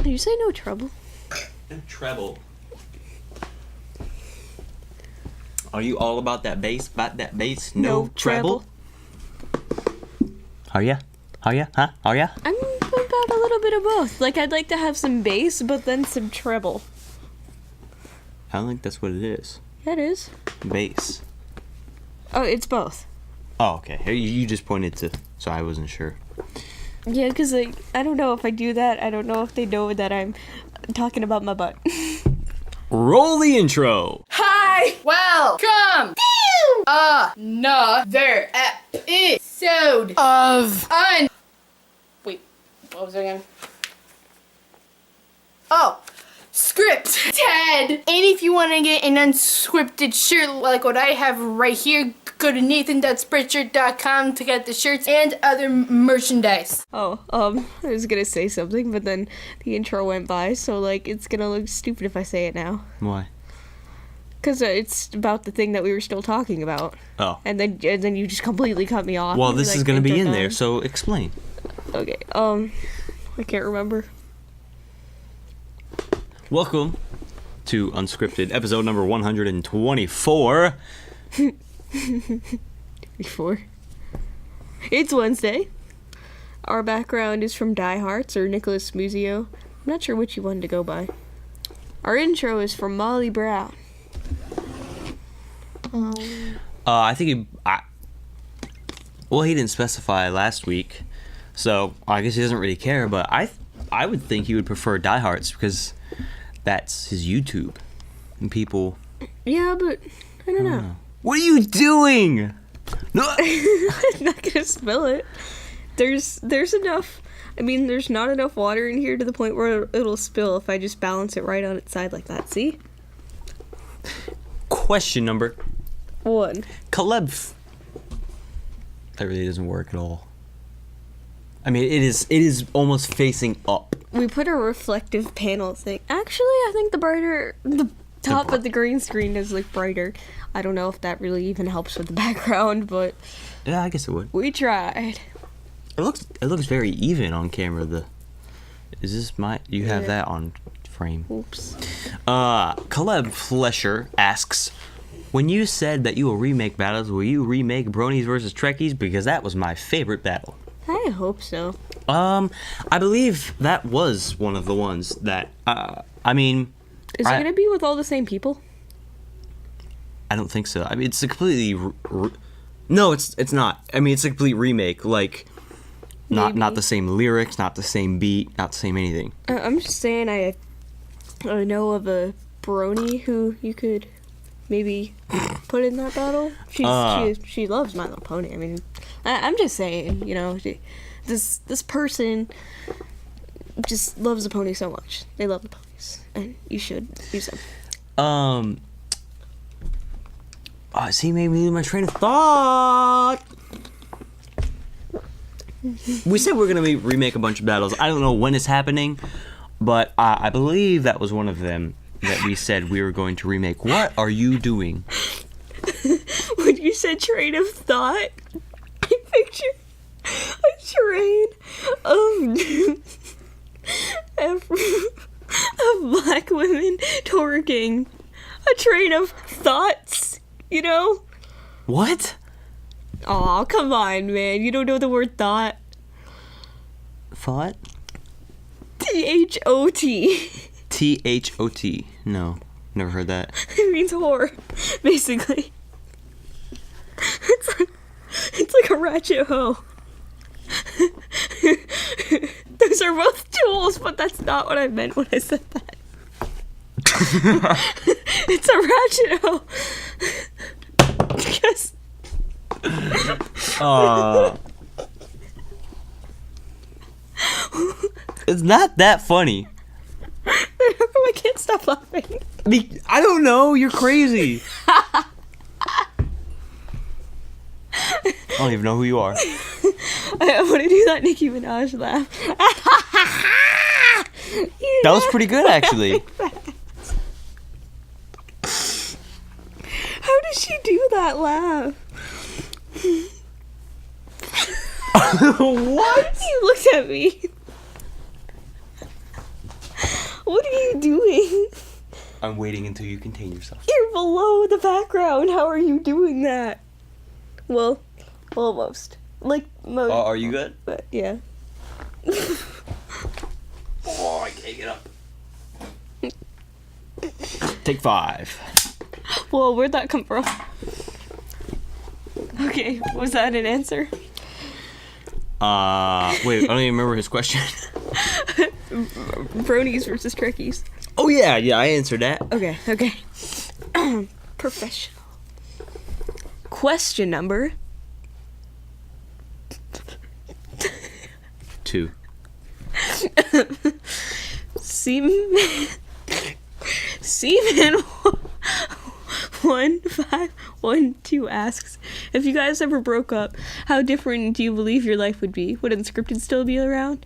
Did you say no trouble? No treble. Are you all about that bass? No treble? Are ya? Are ya? Huh? Are ya? I'm about a little bit of both. Like, I'd like to have some bass, but then some treble. I don't think that's what it is. Yeah, it is. Bass. Oh, it's both. Oh, okay. You just pointed to, so I wasn't sure. Yeah, because, like, I don't know if I do that. I don't know if they know that I'm talking about my butt. Roll the intro! Hi! Welcome to another episode of Wait, what was it again? Oh, Unscripted! And if you want to get an unscripted shirt like what I have right here, go to nathan.spreadshirt.com to get the shirts and other merchandise. Oh, I was gonna say something, but then the intro went by, so, like, it's gonna look stupid if I say it now. Why? Because it's about the thing that we were still talking about. Oh. And then you just completely cut me off. Well, You were this like, is gonna be in done. there, so explain. Okay, I can't remember. Welcome to Unscripted, episode number 124. Before. It's Wednesday. Our background is from Die Hearts or Nicholas Muzio. I'm not sure which you wanted to go by. Our intro is from Molly Brown. I think he didn't specify last week, so I guess he doesn't really care, but I would think he would prefer Die Hearts because that's his YouTube. And people... Yeah, but I don't know. What are you doing? No. I'm not gonna spill it. There's enough. I mean, there's not enough water in here to the point where it'll spill if I just balance it right on its side like that. See? Question number 1. Caleb. That really doesn't work at all. I mean, it is almost facing up. We put a reflective panel thing. Actually, I think the top of the green screen is, like, brighter. I don't know if that really even helps with the background, but Yeah, I guess it would. we tried. It looks very even on camera. Is this you have Yeah. that on frame? Oops. Caleb Flesher asks, when you said that you will remake battles, will you remake Bronies versus Trekkies? Because that was my favorite battle. I hope so. I believe that was one of the ones that, I mean... Is it gonna be with all the same people? I don't think so. I mean, it's a completely... No, it's not. I mean, it's a complete remake. Like, not the same lyrics, not the same beat, not the same anything. I'm just saying I know of a brony who you could maybe put in that battle. She loves My Little Pony. I mean, I'm just saying, you know, this person just loves the pony so much. They love the ponies, and you should use them. See, made me lose my train of thought. We said we're gonna remake a bunch of battles. I don't know when it's happening, but I believe that was one of them that we said we were going to remake. What are you doing? When you said train of thought, I picture a train of black women twerking. A train of thoughts, you know? What? Aw, come on, man. You don't know the word thought? Thought? T-H-O-T. T-H-O-T. No, never heard that. It means whore, basically. It's like a ratchet hoe. Those are both tools, but that's not what I meant when I said that. It's a ratchet hoe. Because... It's not that funny. How come I can't stop laughing? I don't know. You're crazy. I don't even know who you are. I want to do that Nicki Minaj laugh. That was pretty good, actually. How does she do that laugh? What? You looked at me. What are you doing? I'm waiting until you contain yourself. You're below the background. How are you doing that? Well, almost. Like, most. Are you good? But, yeah. Oh, I can't get up. Take 5. Whoa, where'd that come from? Okay, was that an answer? Wait, I don't even remember his question. Bronies versus Trekkies. Oh, yeah, I answered that. Okay. Professional. Question number 2. Seaman 1512 asks, if you guys ever broke up, how different do you believe your life would be? Would Unscripted still be around?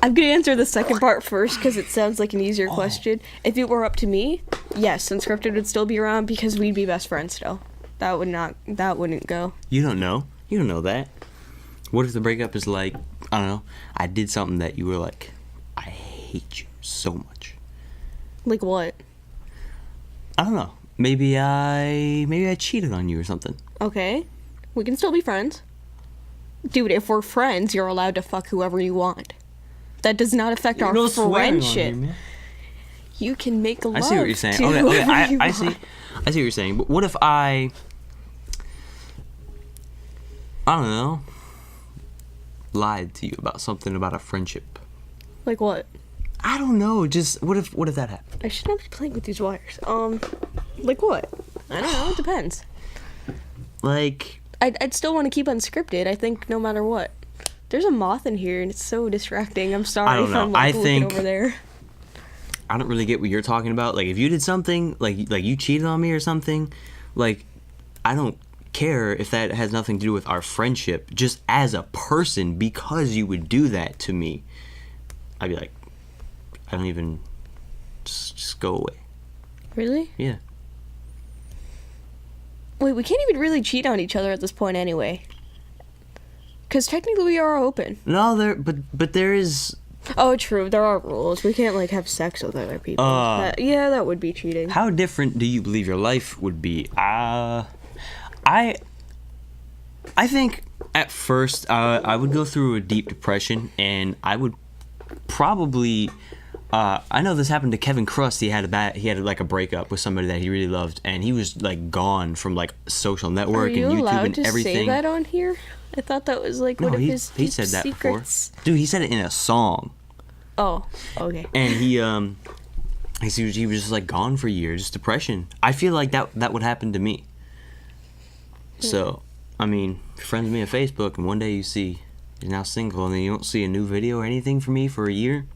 I'm gonna answer the second part first because it sounds like an easier question. If it were up to me, yes, Unscripted would still be around because we'd be best friends still. That wouldn't go. You don't know that. What if the breakup is like, I don't know, I did something that you were like, I hate you so much. Like what? I don't know. Maybe I cheated on you or something. Okay. We can still be friends. Dude, if we're friends, you're allowed to fuck whoever you want. That does not affect our friendship. You can make love. I see what you're saying. To Okay, whoever you I see want. what you're saying. But what if I don't know, lied to you about something about a friendship? Like what? I don't know. Just what if that happened? I should not be playing with these wires. Like what? I don't know. It depends. Like, I'd still want to keep Unscripted. I think no matter what. There's a moth in here and it's so distracting. I'm sorry I don't if know. I'm like I looking think over there. I don't really get what you're talking about. Like, if you did something, like you cheated on me or something, like, I don't care if that has nothing to do with our friendship. Just as a person, because you would do that to me, I'd be like, I don't even, just go away. Really? Yeah. Wait, we can't even really cheat on each other at this point anyway. Because technically we are open. No, but there is. Oh, true. There are rules. We can't, like, have sex with other people. That would be cheating. How different do you believe your life would be? I think at first I would go through a deep depression, and I would probably. I know this happened to Kevin Crust. He had like a breakup with somebody that he really loved, and he was like gone from like social network and YouTube and everything. Are you allowed to say that on here? I thought that was like one of his he said that secrets. Before. Dude, he said it in a song. Oh, okay. And he was just like gone for years, just depression. I feel like that would happen to me. So, I mean, you're friends with me on Facebook, and one day you see you're now single, and then you don't see a new video or anything from me for a year,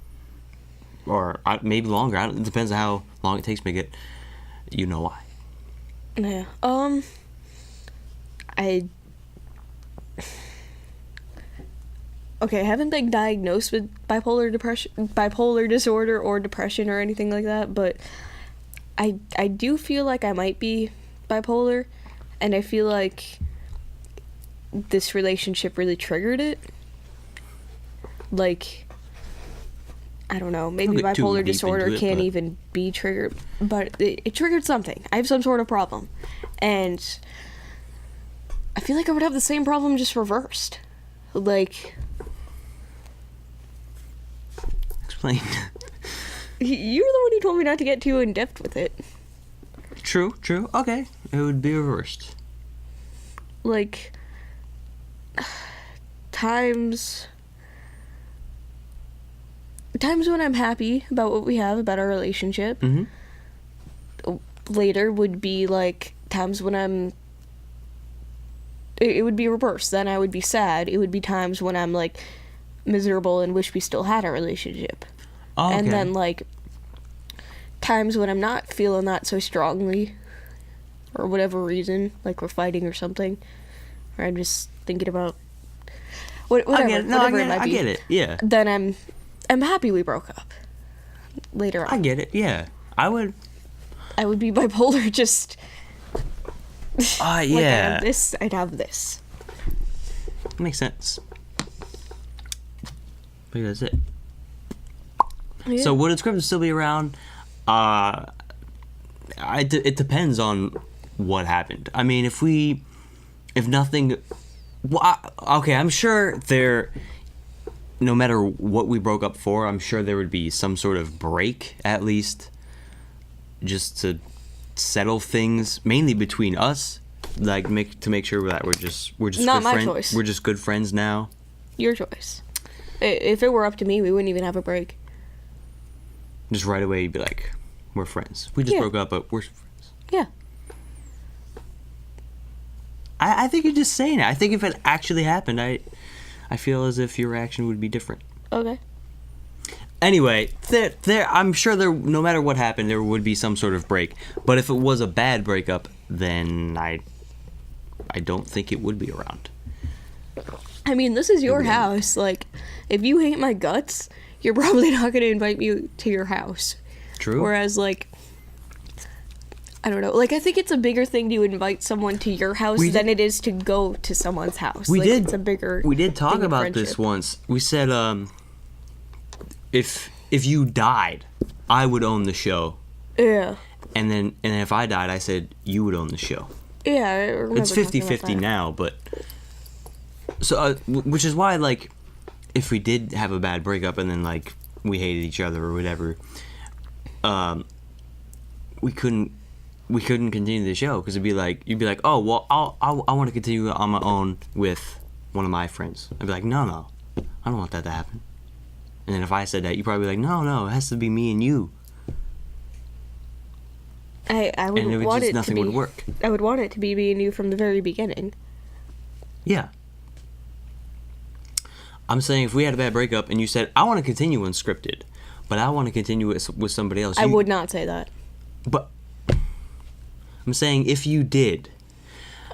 or maybe longer. It depends on how long it takes me to get. You know why? Yeah. Okay, I haven't been diagnosed with bipolar disorder or depression or anything like that, but I do feel like I might be bipolar, and I feel like this relationship really triggered it. Like, I don't know, maybe bipolar disorder can't even be triggered, but it triggered something. I have some sort of problem, and I feel like I would have the same problem just reversed. Like, explain. You're the one who told me not to get too in depth with it. True. Okay, it would be reversed. Like, times when I'm happy about what we have, about our relationship. Mm-hmm. Later would be like times when it would be reversed. Then I would be sad. It would be times when I'm like miserable and wish we still had a relationship. Oh, okay. And then like times when I'm not feeling that so strongly, or whatever reason, like we're fighting or something, or I'm just thinking about whatever it might be. I get it. Yeah. Then I'm happy we broke up. Later on. I get it. Yeah. I would be bipolar. Just. Yeah. Like I have this. I'd have this. Makes sense. Maybe that's it. Yeah. So would Unscripted still be around? It depends on what happened. I mean, if nothing, okay, I'm sure no matter what we broke up for, I'm sure there would be some sort of break, at least, just to settle things, mainly between us, like to make sure that we're just Not good my friends. choice. We're just good friends now. Your choice. If it were up to me, we wouldn't even have a break. Just right away, you'd be like, we're friends. We just Yeah. broke up, but we're friends. Yeah. I think you're just saying it. I think if it actually happened, I feel as if your reaction would be different. Okay. Anyway, I'm sure no matter what happened, there would be some sort of break. But if it was a bad breakup, then I don't think it would be around. I mean, this is your house. Like, if you hate my guts, you're probably not going to invite me to your house. True. Whereas, like, I don't know. Like, I think it's a bigger thing to invite someone to your house than it is to go to someone's house. We did. It's a bigger. We did talk thing of about this friendship. once. We said, if you died, I would own the show, Yeah. and then if I died, I said you would own the show. Yeah, I remember It's talking about 50-50 that. now, but so which is why, like, if we did have a bad breakup and then like we hated each other or whatever, we couldn't continue the show because you'd be like, oh well, I want to continue on my own with one of my friends. I'd be like, no, I don't want that to happen. And then if I said that, you'd probably be like, no, it has to be me and you. I And would it would want just it nothing to be. would work. I would want it to be me and you from the very beginning. Yeah. I'm saying if we had a bad breakup and you said, I want to continue Unscripted, but I want to continue it with somebody else. I would not say that. But I'm saying if you did.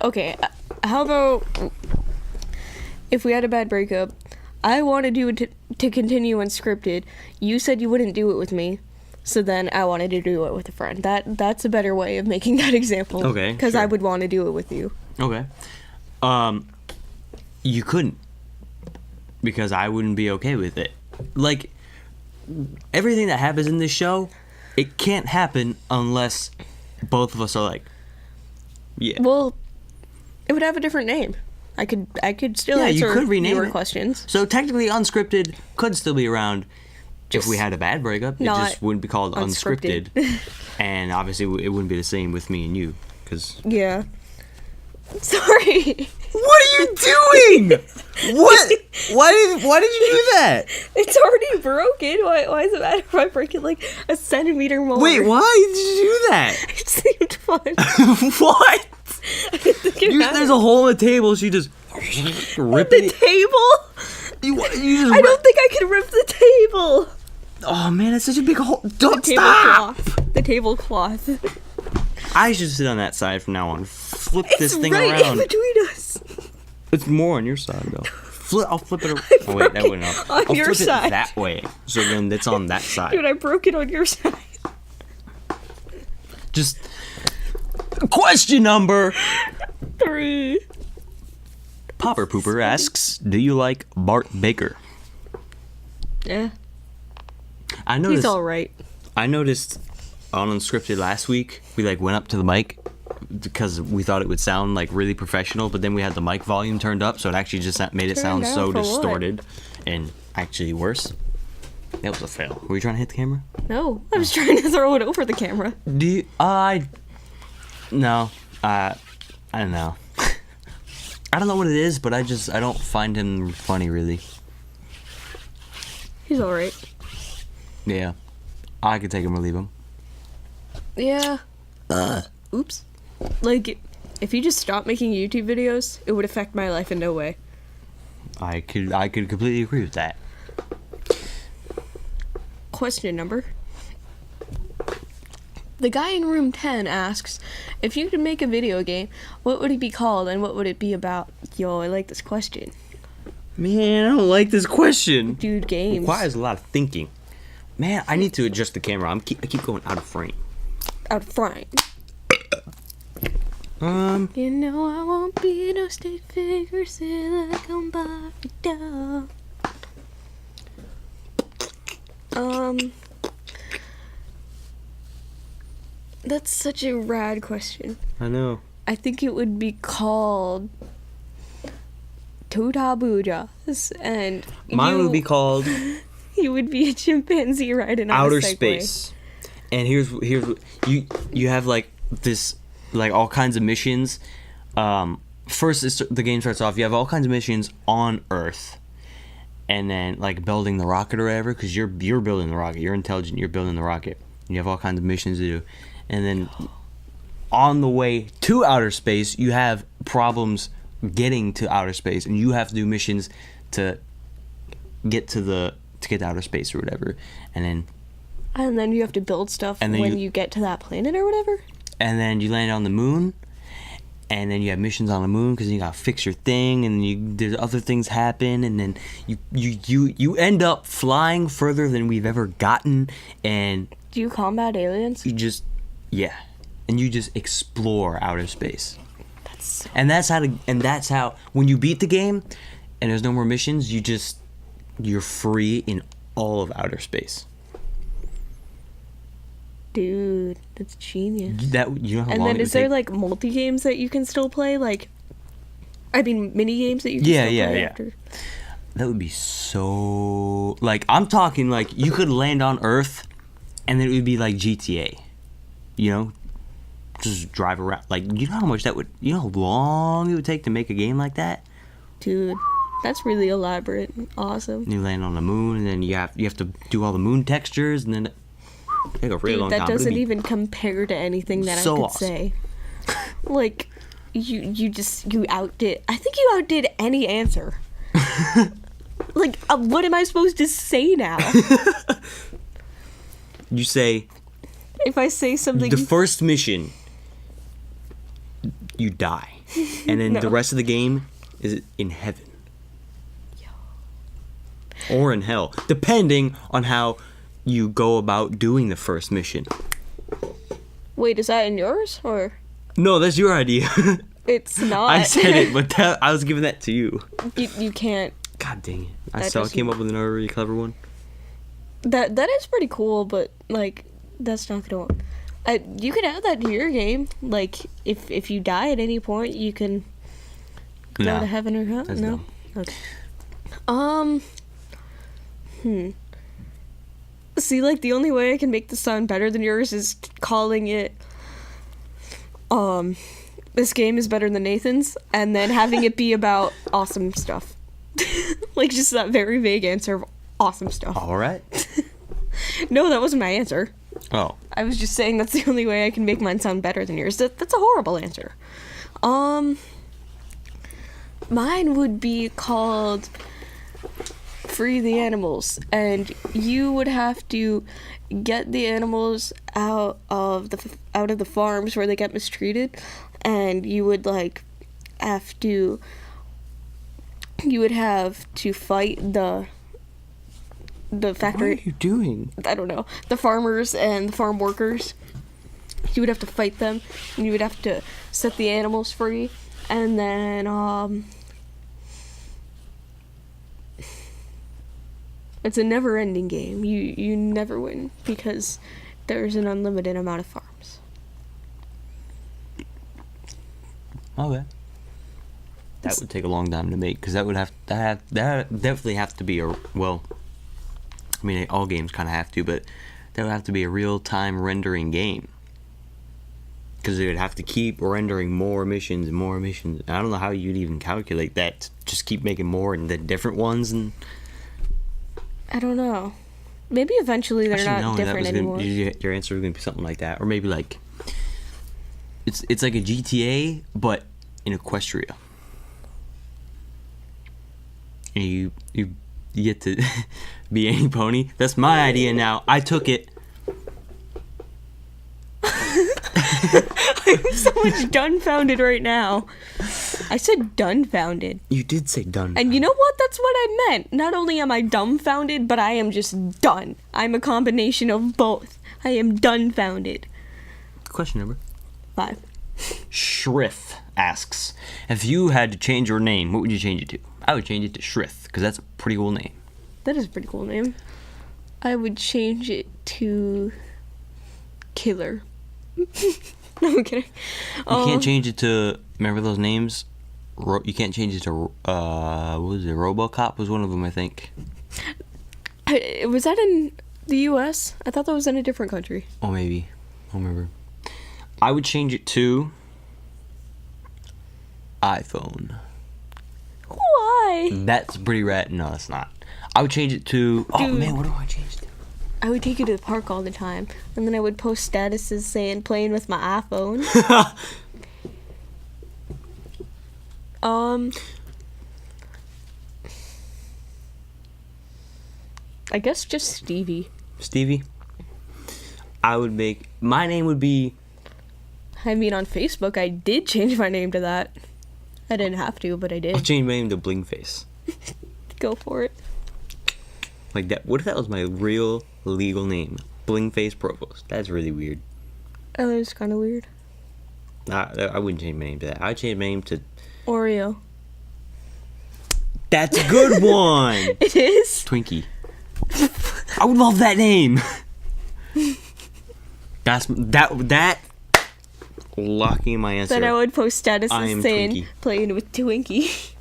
Okay, how about if we had a bad breakup, I wanted you to continue Unscripted. You said you wouldn't do it with me, so then I wanted to do it with a friend. That's a better way of making that example. Okay, because I sure. would want to do it with you. Okay. You couldn't. Because I wouldn't be okay with it. Like, everything that happens in this show, it can't happen unless both of us are like, yeah. Well, it would have a different name. I could still Yeah, you answer could rename your it. questions. So technically Unscripted could still be around if we had a bad breakup. It not just wouldn't be called unscripted. Unscripted. And obviously it wouldn't be the same with me and you. Because... Yeah. Sorry. What are you doing? What? Why did you do that? It's already broken. Why does it matter if I break it like a centimeter more? Wait, why did you do that? It seemed fun. What? I didn't think it mattered. There's a hole in the table. She just ripped The it. table? You just I don't think I can rip the table. Oh man, it's such a big hole. Don't The stop. tablecloth. The tablecloth. I should sit on that side from now on. Flip this thing right around. in between us. It's more on your side though. I'll flip it. Oh wait, that wouldn't help. On I'll your flip side. it that way, so then it's on that side. Dude, I broke it on your side. Just question number 3. Popper Pooper asks, "Do you like Bart Baker?" Yeah. I noticed. He's alright. I noticed on Unscripted last week, we like went up to the mic because we thought it would sound like really professional, but then we had the mic volume turned up, so it actually just made it sound Turned so out for what? distorted and actually worse. That was a fail. Were you trying to hit the camera? No, I was trying to throw it over the camera. Do you, no, I don't know. I don't know what it is, but I don't find him funny really. He's alright. Yeah, I could take him or leave him. Yeah. Oops. Like, if you just stopped making YouTube videos, it would affect my life in no way. I could completely agree with that. Question number. The guy in room 10 asks, if you could make a video game, what would it be called and what would it be about? Yo, I like this question. Man, I don't like this question. Dude, games. Requires a lot of thinking. Man, I need to adjust the camera. I keep going out of frame. Out front. You know I won't be no stick figure, say like I'm Bart. That's such a rad question. I know. I think it would be called Totabuja. And Mine would be called you would be a chimpanzee riding on Outer a Segway. Space. And here's you have like this, like all kinds of missions. First, the game starts off. You have all kinds of missions on Earth, and then like building the rocket or whatever, because you're building the rocket. You're intelligent. You're building the rocket. You have all kinds of missions to do, and then on the way to outer space, you have problems getting to outer space, and you have to do missions to get to outer space or whatever, and then you have to build stuff And then when you get to that planet or whatever. and then you land on the moon, and then you have missions on the moon because you gotta fix your thing, and there's other things happen, and then you end up flying further than we've ever gotten, and Do you combat aliens? you just and you just explore outer space. That's so... And that's how when you beat the game and there's no more missions, you're free in all of outer space. Dude, that's genius. You know how And long then it would is there take? like multi games that you can still play? Like, I mean, mini games that you can Yeah, still yeah, play yeah. after? That would be so... Like, I'm talking, like, you could land on Earth, and then it would be like GTA. You know? Just drive around. Like, you know how much that would... You know how long it would take to make a game like that? Dude, that's really elaborate and awesome. And you land on the moon, and then you have to do all the moon textures, and then... It take a really Dude, long that time. but it'd doesn't be even compare to anything that so I could awesome. say. Like, you outdid... I think you outdid any answer. Like, what am I supposed to say now? You say... If I say something... The first mission, you die. And then No. the rest of the game is in heaven. Or in hell. Depending on how you go about doing the first mission. Wait, is that in yours? Or... No, that's your idea. It's not. I said it, but I was giving that to you. You can't... God dang it. I That still doesn't- came up with another really clever one. That is pretty cool, but, like, that's not gonna work. You can add that to your game. Like, if you die at any point, you can go No. to heaven or hell. That's No? dumb. Okay. See, like, the only way I can make this sound better than yours is calling it, this game is better than Nathan's, and then having it be about awesome stuff. Like, just that very vague answer of awesome stuff. Alright. No, that wasn't my answer. Oh. I was just saying that's the only way I can make mine sound better than yours. That's a horrible answer. Mine would be called Free the Animals, and you would have to get the animals out of the farms where they get mistreated, and you would have to fight the factory. What are you doing? I don't know, the farmers and the farm workers. You would have to fight them, and you would have to set the animals free, and then it's a never-ending game. You never win because there's an unlimited amount of farms. Okay. That would take a long time to make, because that definitely have to be I mean, all games kind of have to, but that would have to be a real-time rendering game. Because they would have to keep rendering more missions and more missions. I don't know how you'd even calculate that. Just keep making more and the different ones. And I don't know. Maybe eventually they're Actually, not no, different anymore. Your answer was going to be something like that. Or maybe like... It's like a GTA, but in Equestria. And you get to be any pony. That's my idea now. I took it. I'm so much dumbfounded right now. I said dumbfounded. You did say done. And you know what? That's what I meant. Not only am I dumbfounded, but I am just done. I'm a combination of both. I am dumbfounded. Question number 5. Shrith asks, if you had to change your name, what would you change it to? I would change it to Shrith, because that's a pretty cool name. That is a pretty cool name. I would change it to Killer. No, I'm kidding. You can't change it to. Remember those names? You can't change it to. What was it? RoboCop was one of them, I think. Was that in the U.S.? I thought that was in a different country. Oh, maybe. I don't remember. I would change it to iPhone. Why? That's pretty rad. No, that's not. I would change it to. Oh Dude. man, what do I change it to? I would take you to the park all the time, and then I would post statuses saying playing with my iPhone. I guess just Stevie. Stevie. I would make. My name would be. I mean, on Facebook, I did change my name to that. I didn't have to, but I I'll did. change my name to Blingface. Go for it. Like that. What if that was my real legal name? Blingface Provost. That's really weird. Oh, that was kind of weird. I wouldn't change my name to that. I'd change my name to. Oreo. That's a good one. It is? Twinkie. I would love that name. That. Locking in my answer. Then I would post I statuses am saying Twinkie. playing with Twinkie.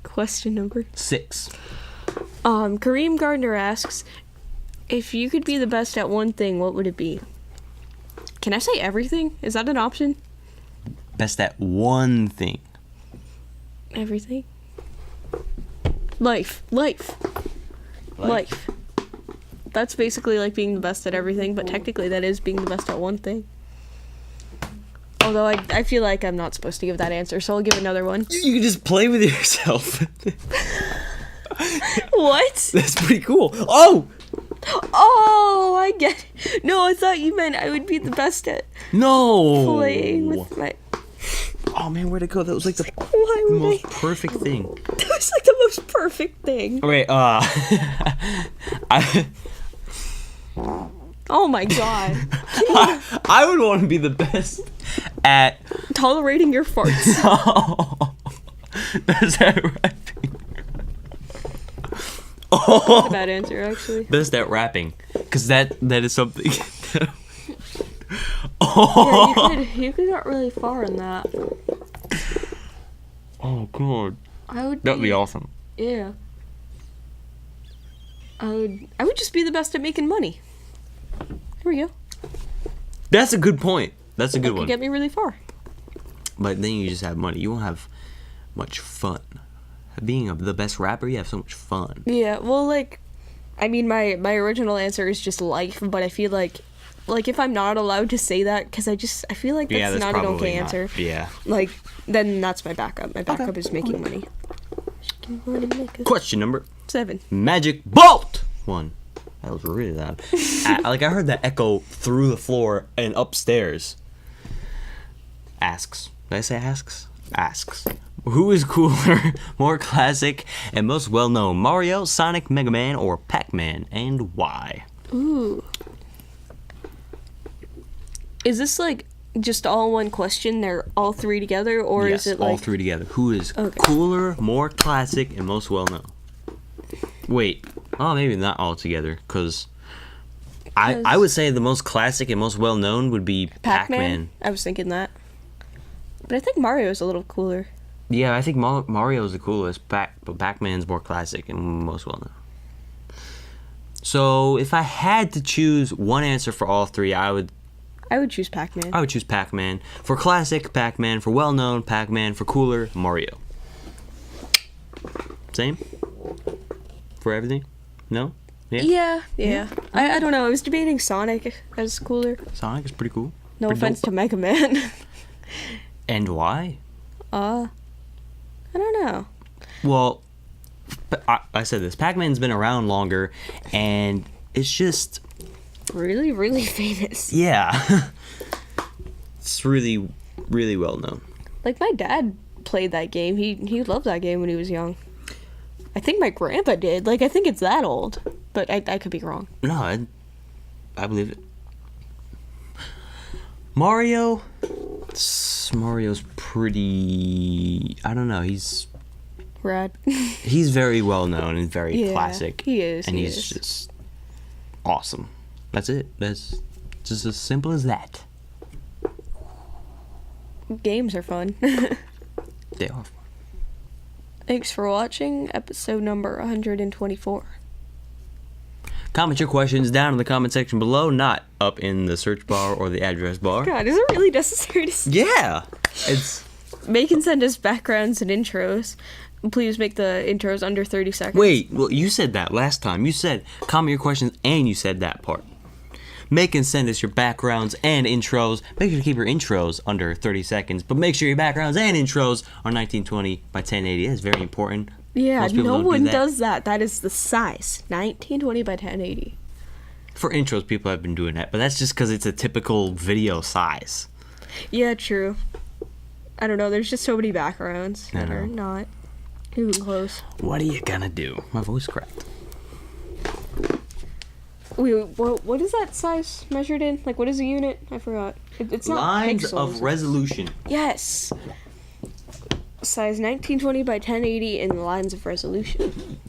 Question number 6. Kareem Gardner asks, if you could be the best at one thing, what would it be? Can I say everything? Is that an option? Best at one thing. Everything? Life. That's basically like being the best at everything, but technically that is being the best at one thing. Although I feel like I'm not supposed to give that answer, so I'll give another one. You can just play with yourself. What? That's pretty cool. Oh! Oh, I get it. No, I thought you meant I would be the best at No! playing with my... Oh man, where'd it go? That was like the Why would most I... perfect thing. That was like the most perfect thing. Okay, Oh my god. I would want to be the best at. Tolerating your farts. That's that rapping. That's a Oh, bad answer, actually. best at rapping, cause that is something. Yeah, Oh, you could get really far in that. oh god, I would that'd be awesome. Yeah. I would just be the best at making money. There we go. That's a good point. That's a good That could one. get me really far. But then you just have money. You won't have much fun. Being the best rapper, you have so much fun. Yeah, well, like, I mean, my original answer is just life, but I feel like if I'm not allowed to say that, because I feel like that's not an okay answer. Yeah. Like, then that's my backup. My backup is making money. Question number 7. Magic Bolt 1. That was really loud. I heard that echo through the floor and upstairs. Asks. Did I say asks? Asks. Who is cooler, more classic, and most well-known? Mario, Sonic, Mega Man, or Pac-Man, and why? Ooh. Is this like just all one question? They're all three together, or Yes, is it all like three together. Who is Okay. cooler, more classic, and most well-known? Wait. Oh, maybe not all together, because I would say the most classic and most well-known would be Pac-Man. I was thinking that, but I think Mario's a little cooler. Yeah, I think Mario's the coolest, but Pac-Man's more classic and most well-known. So, if I had to choose one answer for all three, I would choose Pac-Man. I would choose Pac-Man. For classic, Pac-Man. For well-known, Pac-Man. For cooler, Mario. Same? For everything? No? Yeah. I don't know. I was debating Sonic as cooler. Sonic is pretty cool. No Pretty offense dope. to Mega Man. And why? I don't know. Well, I said this. Pac-Man's been around longer, and it's just... Really, really famous. Yeah. It's really, really well known. Like, my dad played that game. He loved that game when he was young. I think my grandpa did. Like, I think it's that old. But I could be wrong. No, I believe it. Mario's pretty... I don't know. He's rad. He's very well known and very Yeah, classic. he is, And he he's is. just awesome. That's it. That's just as simple as that. Games are fun. They are. Thanks for watching episode number 124. Comment your questions down in the comment section below, not up in the search bar or the address bar. God, is it really necessary to Yeah! It's... Make and send us backgrounds and intros. Please make the intros under 30 seconds. Wait, well, you said that last time. You said comment your questions and you said that part. Make and send us your backgrounds and intros. Make sure to keep your intros under 30 seconds, but make sure your backgrounds and intros are 1920 by 1080. That's very important. Yeah, Most people no don't do one that. does that. That is the size. 1920 by 1080. For intros, people have been doing that, but that's just because it's a typical video size. Yeah, true. I don't know, there's just so many backgrounds that I are know. not even close. What are you gonna do? My voice cracked. Wait, what is that size measured in? Like, what is a unit? I forgot. It's not Lines pixels. of resolution. Yes! Size 1920 by 1080 in lines of resolution.